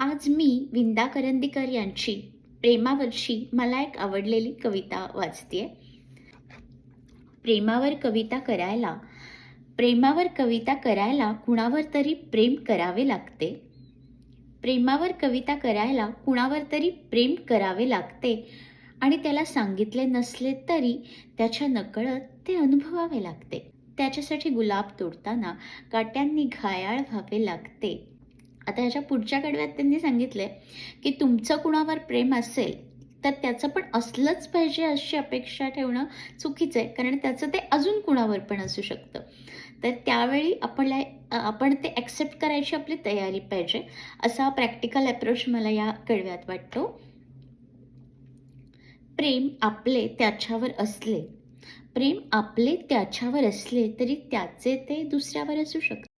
आज मी विंदा करंदीकर यांची प्रेमावरची मला एक आवडलेली कविता वाचतेय. प्रेमावर कविता करायला प्रेमावर कविता करायला कुणावर तरी प्रेम करावे लागते. प्रेमावर कविता करायला कुणावर तरी प्रेम करावे लागते आणि त्याला सांगितले नसले तरी त्याच्या नकळत ते अनुभवावे लागते. त्याच्यासाठी गुलाब तोडताना काट्यांनी घायाळ व्हावे लागते. आता ह्याच्या पुढच्या कडव्यात त्यांनी सांगितलंय की तुमचं कुणावर प्रेम असेल तर त्याचं पण असलंच पाहिजे अशी अपेक्षा ठेवणं चुकीचं आहे, कारण त्याचं ते अजून कुणावर पण असू शकतं. तर त्यावेळी आपण ते ॲक्सेप्ट करायची आपली तयारी पाहिजे, असा प्रॅक्टिकल अप्रोच मला या कडव्यात वाटतो. प्रेम आपले त्याच्यावर असले प्रेम आपले त्याच्यावर असले तरी त्याचे ते दुसऱ्यावर असू शकते.